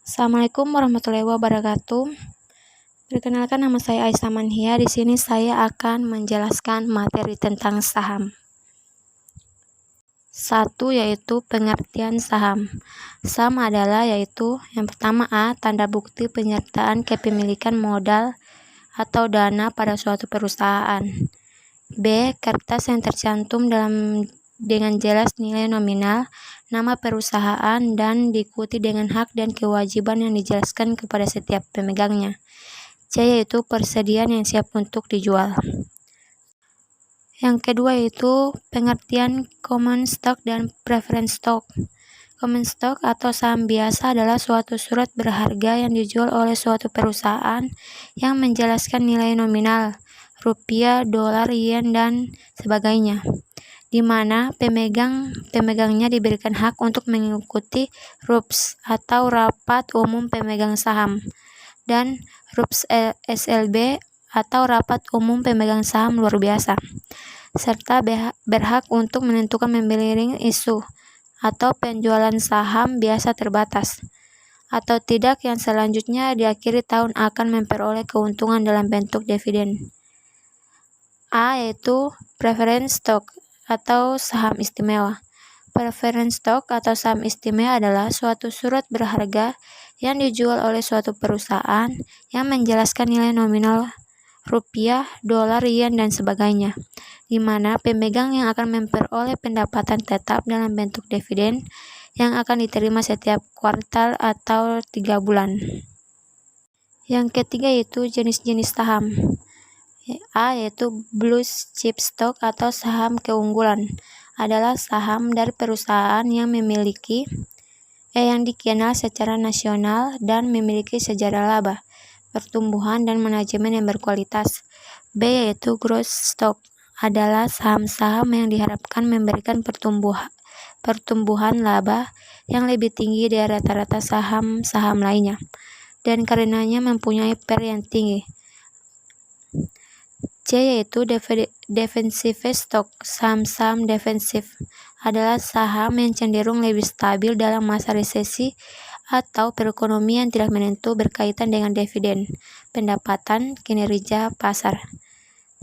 Assalamualaikum warahmatullahi wabarakatuh. Perkenalkan, nama saya Aisyah Manhia. Di sini saya akan menjelaskan materi tentang saham. 1. Yaitu pengertian saham. Saham adalah yaitu yang pertama A. Tanda bukti penyertaan kepemilikan modal atau dana pada suatu perusahaan. B. Kertas yang tercantum dengan jelas nilai nominal, nama perusahaan, dan diikuti dengan hak dan kewajiban yang dijelaskan kepada setiap pemegangnya. C. Yaitu persediaan yang siap untuk dijual. Yang kedua yaitu pengertian common stock dan preference stock. Common stock atau saham biasa adalah suatu surat berharga yang dijual oleh suatu perusahaan yang menjelaskan nilai nominal, rupiah, dolar, yen, dan sebagainya, di mana pemegangnya diberikan hak untuk mengikuti RUPS atau Rapat Umum Pemegang Saham, dan RUPS SLB atau Rapat Umum Pemegang Saham Luar Biasa, serta berhak untuk menentukan membeli isu atau penjualan saham biasa terbatas atau tidak yang selanjutnya di akhir tahun akan memperoleh keuntungan dalam bentuk dividen. A. Yaitu preference stock atau saham istimewa. Preference stock atau saham istimewa adalah suatu surat berharga yang dijual oleh suatu perusahaan yang menjelaskan nilai nominal rupiah, dolar, yen, dan sebagainya, di mana pemegang yang akan memperoleh pendapatan tetap dalam bentuk dividen yang akan diterima setiap kuartal atau 3 bulan. Yang ketiga yaitu jenis-jenis saham. A. Yaitu blue chip stock atau saham keunggulan, adalah saham dari perusahaan yang dikenal secara nasional dan memiliki sejarah laba, pertumbuhan, dan manajemen yang berkualitas. B. Yaitu growth stock, adalah saham-saham yang diharapkan memberikan pertumbuhan laba yang lebih tinggi dari rata-rata saham-saham lainnya, dan karenanya mempunyai PER yang tinggi. C. Yaitu defensive stock, saham-saham defensif, adalah saham yang cenderung lebih stabil dalam masa resesi atau perekonomian tidak menentu berkaitan dengan dividen, pendapatan, kinerja pasar.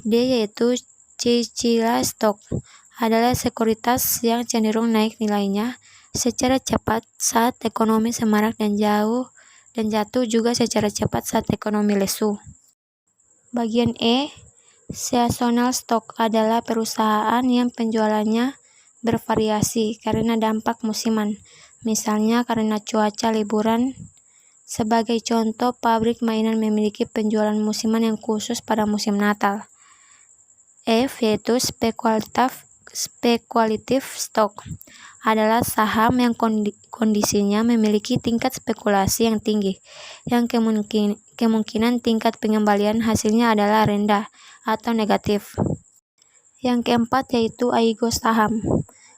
D. Yaitu cicilan stock, adalah sekuritas yang cenderung naik nilainya secara cepat saat ekonomi semarak dan jatuh juga secara cepat saat ekonomi lesu. Bagian E. Seasonal stock, adalah perusahaan yang penjualannya bervariasi karena dampak musiman, misalnya karena cuaca liburan. Sebagai contoh, pabrik mainan memiliki penjualan musiman yang khusus pada musim Natal. F. Yaitu speculative stock, adalah saham yang kondisinya memiliki tingkat spekulasi yang tinggi, yang kemungkinan tingkat pengembalian hasilnya adalah rendah atau negatif. Yang keempat yaitu aigo saham.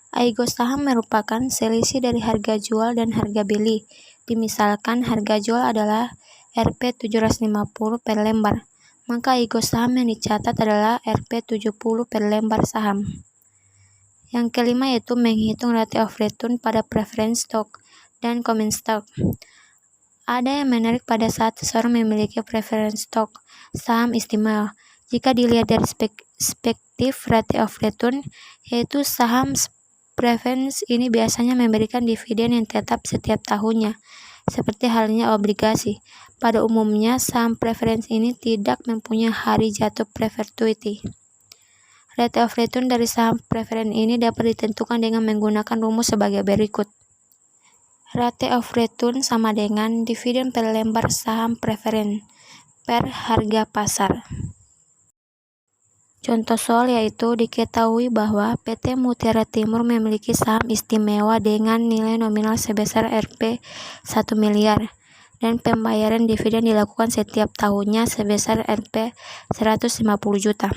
Aigo saham merupakan selisih dari harga jual dan harga beli. Dimisalkan harga jual adalah Rp750 per lembar, maka aigo saham yang dicatat adalah Rp70 per lembar saham. Yang kelima yaitu menghitung rate of return pada preference stock dan common stock. Ada yang menarik pada saat seseorang memiliki preference stock, saham istimewa. Jika dilihat dari perspektif rate of return, yaitu saham preference ini biasanya memberikan dividen yang tetap setiap tahunnya, seperti halnya obligasi. Pada umumnya, saham preference ini tidak mempunyai hari jatuh perpetuity. Rate of return dari saham preference ini dapat ditentukan dengan menggunakan rumus sebagai berikut. Rate of return sama dengan dividen per lembar saham preference per harga pasar. Contoh soal yaitu diketahui bahwa PT Mutiara Timur memiliki saham istimewa dengan nilai nominal sebesar Rp 1 miliar dan pembayaran dividen dilakukan setiap tahunnya sebesar Rp 150 juta,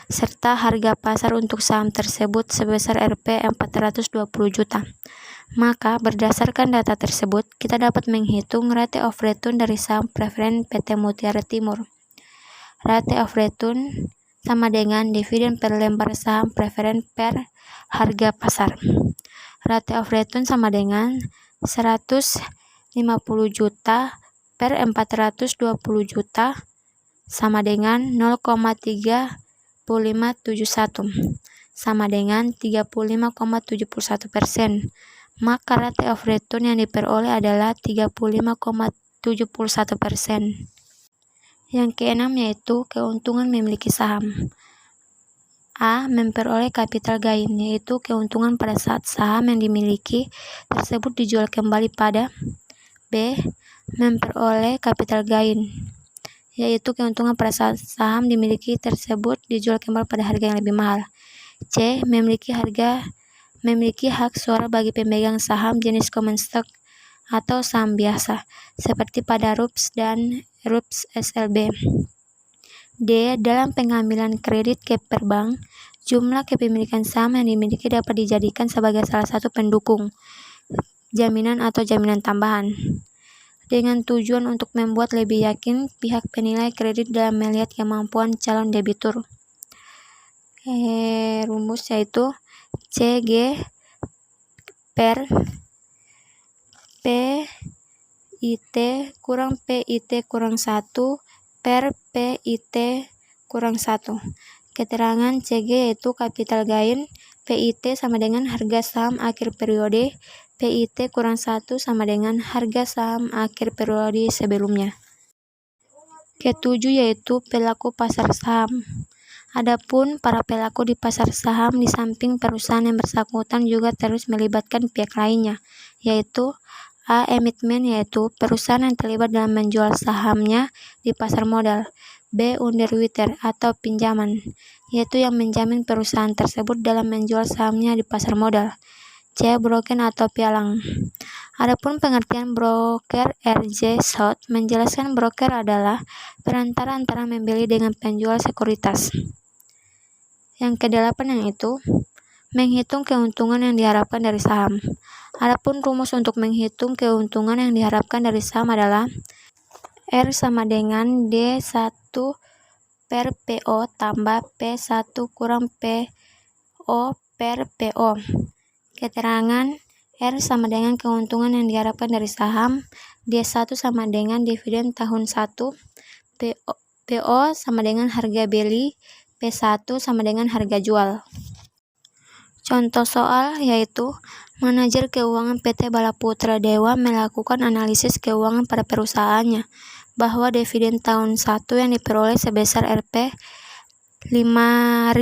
serta harga pasar untuk saham tersebut sebesar Rp 420 juta. Maka berdasarkan data tersebut, kita dapat menghitung rate of return dari saham preference PT Mutiara Timur. Rate of return sama dengan dividen per lembar saham preference per harga pasar. Rate of return sama dengan 100 juta per 420 juta sama dengan 0,3571 sama dengan 35,71%. Maka rate of return yang diperoleh adalah 35,71%. Yang keenam yaitu keuntungan memiliki saham. A. Memperoleh capital gain, yaitu keuntungan pada saat saham yang dimiliki tersebut dijual kembali pada. B. Memperoleh capital gain, yaitu keuntungan pada saat saham dimiliki tersebut dijual kembali pada harga yang lebih mahal. C. Memiliki hak suara bagi pemegang saham jenis common stock atau saham biasa, seperti pada RUPS dan RUPS SLB. D. Dalam pengambilan kredit ke perbank, jumlah kepemilikan saham yang dimiliki dapat dijadikan sebagai salah satu pendukung, jaminan atau jaminan tambahan, dengan tujuan untuk membuat lebih yakin pihak penilai kredit dalam melihat kemampuan calon debitur. Rumus yaitu CG per PIT kurang PIT kurang 1 per PIT kurang 1. Keterangan CG yaitu capital gain, PIT sama dengan harga saham akhir periode, PIT kurang 1 sama dengan harga saham akhir periode sebelumnya. Ketujuh yaitu pelaku pasar saham. Adapun para pelaku di pasar saham di samping perusahaan yang bersangkutan juga terus melibatkan pihak lainnya, yaitu A. Emitmen, yaitu perusahaan yang terlibat dalam menjual sahamnya di pasar modal. B. Underwriter atau pinjaman, yaitu yang menjamin perusahaan tersebut dalam menjual sahamnya di pasar modal. C. Broker atau pialang. Adapun pengertian broker, R.J. South menjelaskan broker adalah perantara antara membeli dengan penjual sekuritas. Yang kedelapan yang itu menghitung keuntungan yang diharapkan dari saham. Adapun rumus untuk menghitung keuntungan yang diharapkan dari saham adalah R sama dengan D1 per PO tambah P1 kurang PO per PO. Keterangan R sama dengan keuntungan yang diharapkan dari saham, D1 sama dengan dividen tahun 1, PO sama dengan harga beli, P1 sama dengan harga jual. Contoh soal yaitu manajer keuangan PT Balaputra Dewa melakukan analisis keuangan pada perusahaannya bahwa dividen tahun 1 yang diperoleh sebesar Rp 5.000.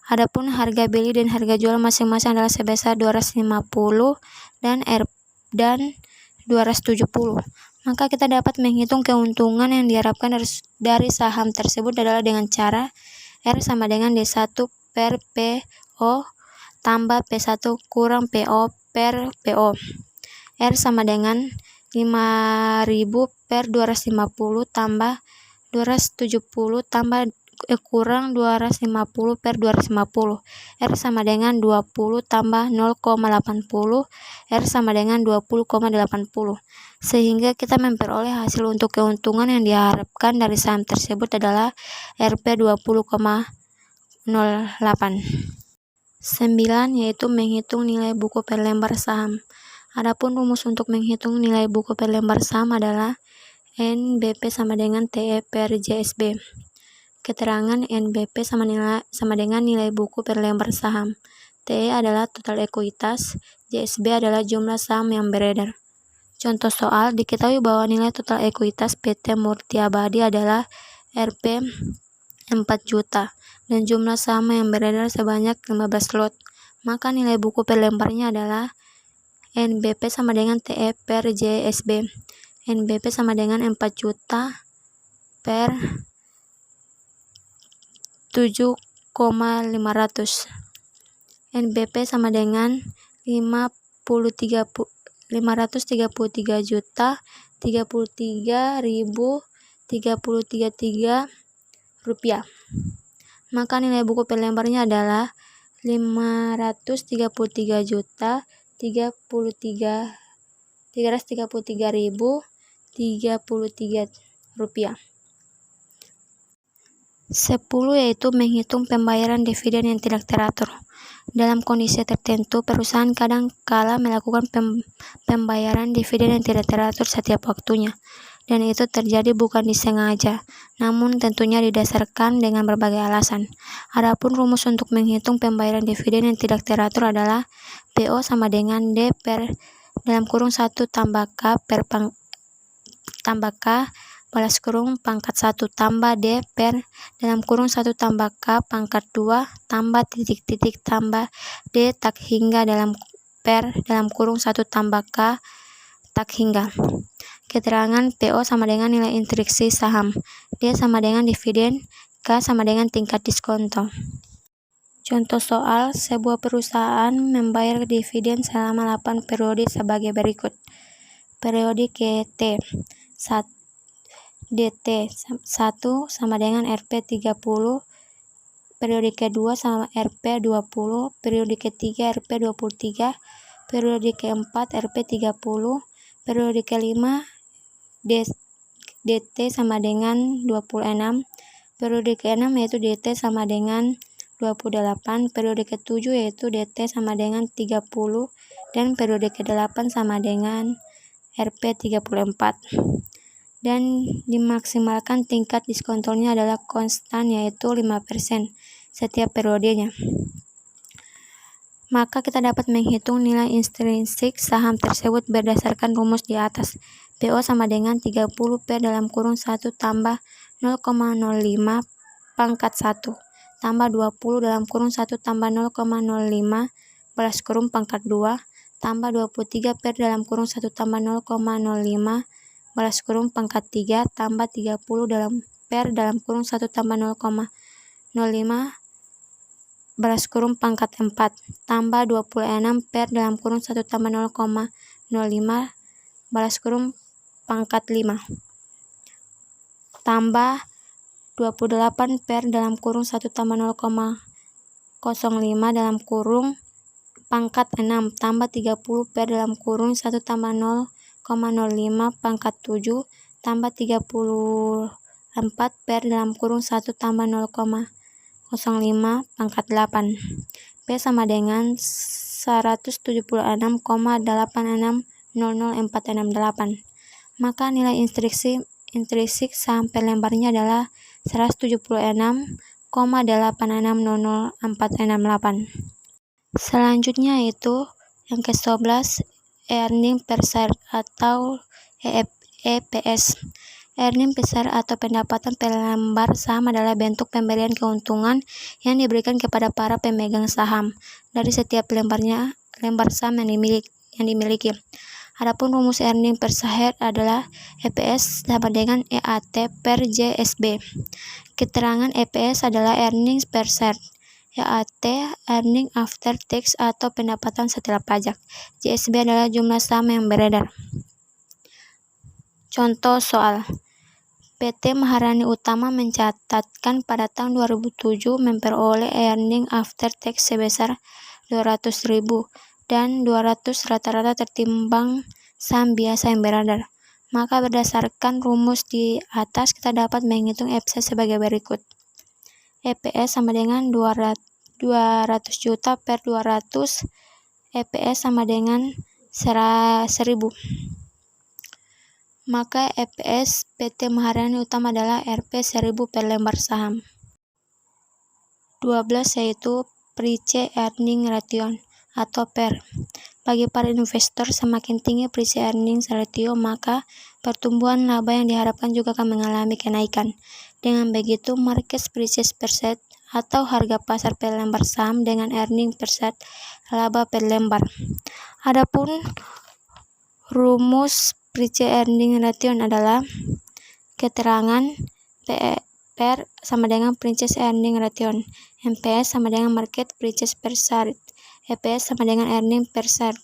Adapun harga beli dan harga jual masing-masing adalah sebesar 250 dan 270. Maka kita dapat menghitung keuntungan yang diharapkan dari saham tersebut adalah dengan cara R sama dengan D1 per PO tambah P1 kurang PO per PO. R sama dengan 5.000 per 250 tambah 270 tambah kurang 250 per 250. R sama dengan 20 tambah 0,80. R sama dengan 20,80. Sehingga kita memperoleh hasil untuk keuntungan yang diharapkan dari saham tersebut adalah Rp 20,08. 9 yaitu menghitung nilai buku per lembar saham. Adapun rumus untuk menghitung nilai buku per lembar saham adalah NBP sama dengan TE per JSB. Keterangan NBP sama dengan nilai buku per lembar saham. TE adalah total ekuitas, JSB adalah jumlah saham yang beredar. Contoh soal, diketahui bahwa nilai total ekuitas PT Murti Abadi adalah Rp 4 juta dan jumlah saham yang beredar sebanyak 15 lot. Maka nilai buku per lembarnya adalah NBP sama dengan TE per JSB. NBP sama dengan 4 juta per 7,500. NBP sama dengan 533 juta 33.033 rupiah. Maka nilai buku per lembarnya adalah 533 juta 333.033 rupiah. 10 yaitu menghitung pembayaran dividen yang tidak teratur. Dalam kondisi tertentu, perusahaan kadang kala melakukan pembayaran dividen yang tidak teratur setiap waktunya, dan itu terjadi bukan disengaja, namun tentunya didasarkan dengan berbagai alasan. Adapun rumus untuk menghitung pembayaran dividen yang tidak teratur adalah PO sama dengan D per dalam kurung 1 tambah K per tambah K balas kurung pangkat 1 tambah D per dalam kurung 1 tambah K pangkat 2 tambah titik-titik tambah D tak hingga dalam kurung 1 tambah K tak hingga. Keterangan PO sama dengan nilai instruksi saham, D sama dengan dividen, K sama dengan tingkat diskonto. Contoh soal, sebuah perusahaan membayar dividen selama 8 periode sebagai berikut. Periode KT 1 DT 1 sama dengan Rp 30, periode kedua sama Rp 20, periode ketiga Rp 23, periode keempat Rp 30, periode kelima DT sama dengan 26, periode ke-6 yaitu DT sama dengan 28, periode ke-7 yaitu DT sama dengan 30, dan periode ke-8 sama dengan Rp 34. Dan dimaksimalkan tingkat diskontonya adalah konstan yaitu 5% setiap periodenya. Maka kita dapat menghitung nilai intrinsik saham tersebut berdasarkan rumus di atas. PO sama dengan 30 per dalam kurung 1 tambah 0,05 pangkat 1 tambah 20 dalam kurung 1 tambah 0,05 balas kurung pangkat 2 tambah 23 per dalam kurung 1 tambah 0,05 balas kurung pangkat 3 tambah 30 dalam kurung 1 tambah 0,05 balas kurung pangkat 4 tambah 26 per dalam kurung 1 tambah 0,05 balas kurung pangkat 5 tambah 28 per dalam kurung 1 tambah 0,05 dalam kurung pangkat 6 tambah 30 per dalam kurung 1 tambah 0,05 pangkat 7 tambah 34 per dalam kurung 1 tambah 0,05 pangkat 8. P sama dengan 176,86000468. Maka nilai intrinsik saham per lembarnya adalah 176,86000468. Selanjutnya yaitu yang ke-11, earning per share atau EPS. Earning per share atau pendapatan per lembar saham adalah bentuk pemberian keuntungan yang diberikan kepada para pemegang saham dari setiap lembar saham yang dimiliki. Adapun rumus earning per share adalah EPS sama dengan EAT per JSB. Keterangan EPS adalah earnings per share. EAT earning after tax atau pendapatan setelah pajak. JSB adalah jumlah saham yang beredar. Contoh soal. PT Maharani Utama mencatatkan pada tahun 2007 memperoleh earning after tax sebesar 200.000 dan 200 rata-rata tertimbang saham biasa yang beredar. Maka berdasarkan rumus di atas kita dapat menghitung EPS sebagai berikut. EPS sama dengan 200 juta per 200, EPS sama dengan 1.000. Maka EPS PT Maharani Utama adalah Rp 1.000 per lembar saham. 12 yaitu Price Earning Ratio atau PER. Bagi para investor, semakin tinggi Price Earnings Ratio, maka pertumbuhan laba yang diharapkan juga akan mengalami kenaikan. Dengan begitu, market price per share atau harga pasar per lembar saham dengan earning per share laba per lembar. Adapun rumus Price Earning Ratio adalah keterangan PER sama dengan Price Earning Ratio, MPS sama dengan Market Price per share, EPS sama dengan Earning per share.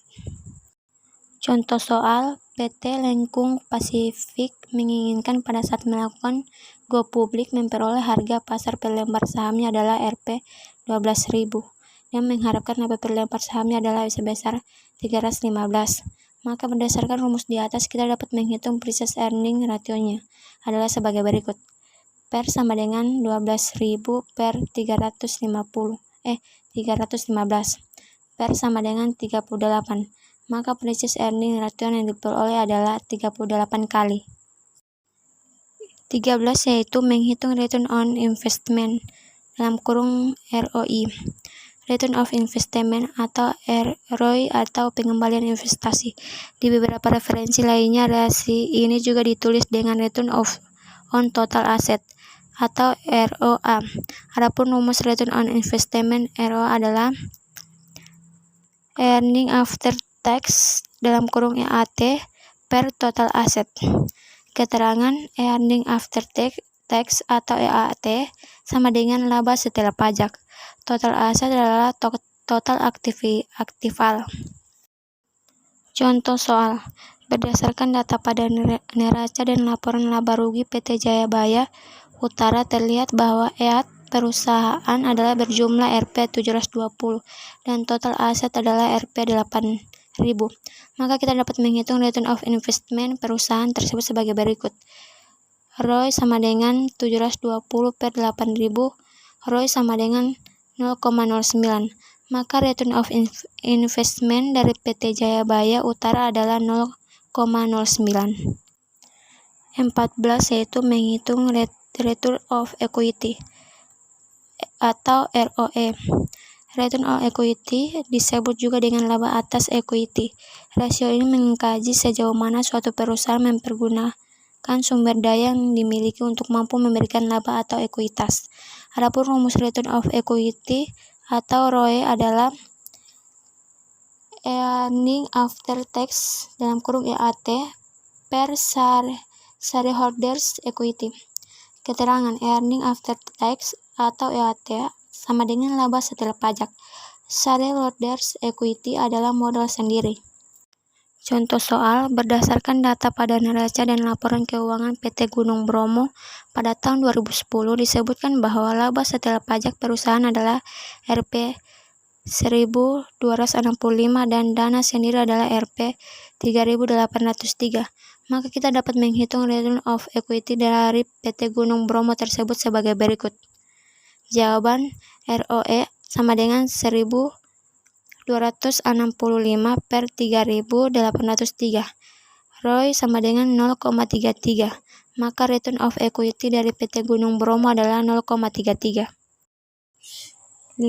Contoh soal, PT Lengkung Pasifik menginginkan pada saat melakukan go publik memperoleh harga pasar per lembar sahamnya adalah Rp 12.000 dan mengharapkan laba per lembar sahamnya adalah sebesar 315. Maka berdasarkan rumus di atas kita dapat menghitung price earning ratio-nya adalah sebagai berikut. PER sama dengan 12.000 per 315 315 per sama dengan 38. Maka purchase earning return yang diperoleh adalah 38 kali. 13 yaitu menghitung return on investment (ROI). Return of investment atau ROI atau pengembalian investasi. Di beberapa referensi lainnya, relasi ini juga ditulis dengan return on total asset atau ROA. Adapun rumus return on investment ROA adalah earning after tax (EAT) per total asset. Keterangan earning after tax atau EAT sama dengan laba setelah pajak. Total aset adalah total aktifal. Contoh soal. Berdasarkan data pada neraca dan laporan laba rugi PT Jayabaya Utara, terlihat bahwa EAT perusahaan adalah berjumlah Rp720 dan total aset adalah Rp8.000. Maka kita dapat menghitung return of investment perusahaan tersebut sebagai berikut. ROI sama dengan 720 per 8.000. ROI sama dengan 0,09. Maka return of investment dari PT Jayabaya Utara adalah 0,09. 14 yaitu menghitung return of equity atau ROE. Return on equity disebut juga dengan laba atas equity. Rasio ini mengkaji sejauh mana suatu perusahaan mempergunakan sumber daya yang dimiliki untuk mampu memberikan laba atau ekuitas. Adapun rumus return of equity atau ROE adalah earning after tax (EAT) per shareholders equity. Keterangan earning after tax atau EAT sama dengan laba setelah pajak. Shareholders equity adalah modal sendiri. Contoh soal. Berdasarkan data pada neraca dan laporan keuangan PT Gunung Bromo pada tahun 2010, disebutkan bahwa laba setelah pajak perusahaan adalah Rp1.265 dan dana sendiri adalah Rp3.803. Maka kita dapat menghitung return of equity dari PT Gunung Bromo tersebut sebagai berikut. Jawaban ROE sama dengan 1.265 per 3.803. ROI sama dengan 0,33. Maka return of equity dari PT Gunung Bromo adalah 0,33. 15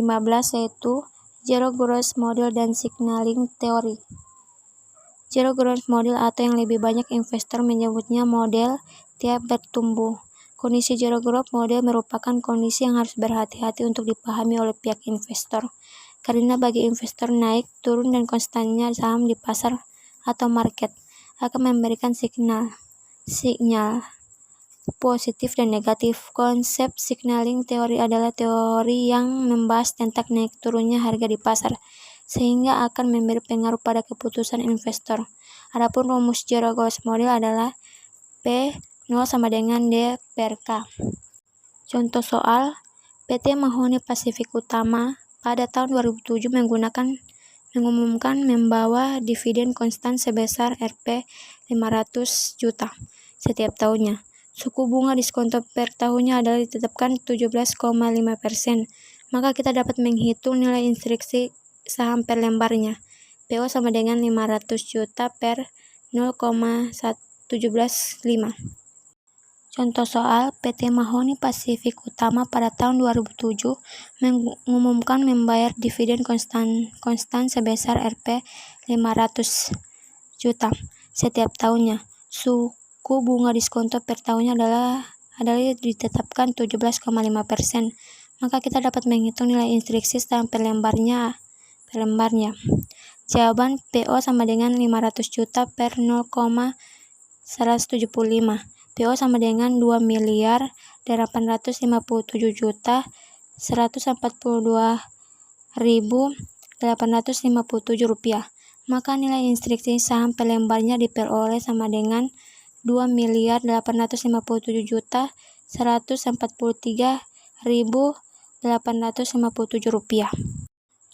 yaitu Zero Growth Model dan Signaling Theory. Zero Growth Model atau yang lebih banyak investor menyebutnya model tiap bertumbuh. Kondisi zero growth model merupakan kondisi yang harus berhati-hati untuk dipahami oleh pihak investor, karena bagi investor naik, turun, dan konstannya saham di pasar atau market akan memberikan sinyal positif dan negatif. Konsep signaling teori adalah teori yang membahas tentang naik turunnya harga di pasar, sehingga akan memberi pengaruh pada keputusan investor. Adapun rumus zero growth model adalah P 0 sama dengan D per K. Contoh soal. PT Mahoni Pasifik Utama pada tahun 2007 mengumumkan membawa dividen konstan sebesar Rp500 juta setiap tahunnya. Suku bunga diskonto per tahunnya adalah ditetapkan 17,5%. Maka kita dapat menghitung nilai instruksi saham per lembarnya. PO sama dengan 500 juta per 0,175. Contoh soal. PT Mahoni Pasifik Utama pada tahun 2007 mengumumkan membayar dividen konstan sebesar Rp500 juta setiap tahunnya. Suku bunga diskonto per tahunnya adalah ditetapkan 17,5%. Maka kita dapat menghitung nilai instruksi saham per lembarnya. Jawaban PO sama dengan 500 juta per 0,175. PO sama dengan 2.842.142.857 rupiah. Maka nilai instruksi saham per lembarnya diperoleh sama dengan 2.857.143.857 rupiah.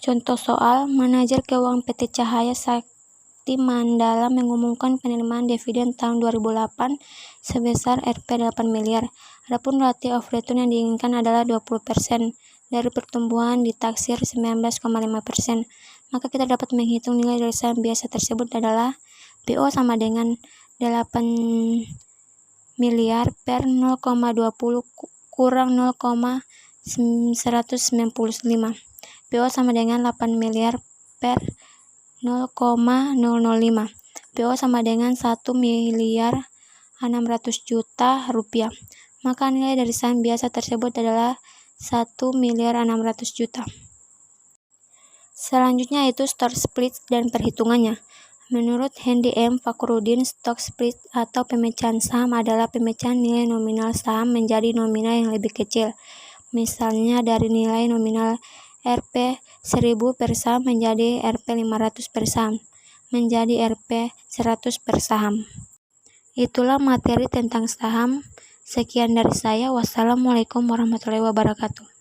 Contoh soal. Manajer keuangan PT Cahaya Sakti Mandala mengumumkan penerimaan dividen tahun 2008 sebesar Rp8 miliar. Adapun ratio of return yang diinginkan adalah 20%. dari pertumbuhan ditaksir 19,5%. Maka kita dapat menghitung nilai dari saham biasa tersebut adalah BO sama dengan 8 miliar per 0,20 kurang 0,195. BO sama dengan 8 miliar per 0,005. BO sama dengan 1 miliar 600 juta rupiah. Maka nilai dari saham biasa tersebut adalah 1 miliar 600 juta. Selanjutnya itu stock split dan perhitungannya. Menurut Hendy M. Fakhruddin, stock split atau pemecahan saham adalah pemecahan nilai nominal saham menjadi nominal yang lebih kecil. Misalnya dari nilai nominal Rp 1000 per saham menjadi Rp 500 per saham, menjadi Rp 100 per saham. Itulah materi tentang saham. Sekian dari saya. Wassalamualaikum warahmatullahi wabarakatuh.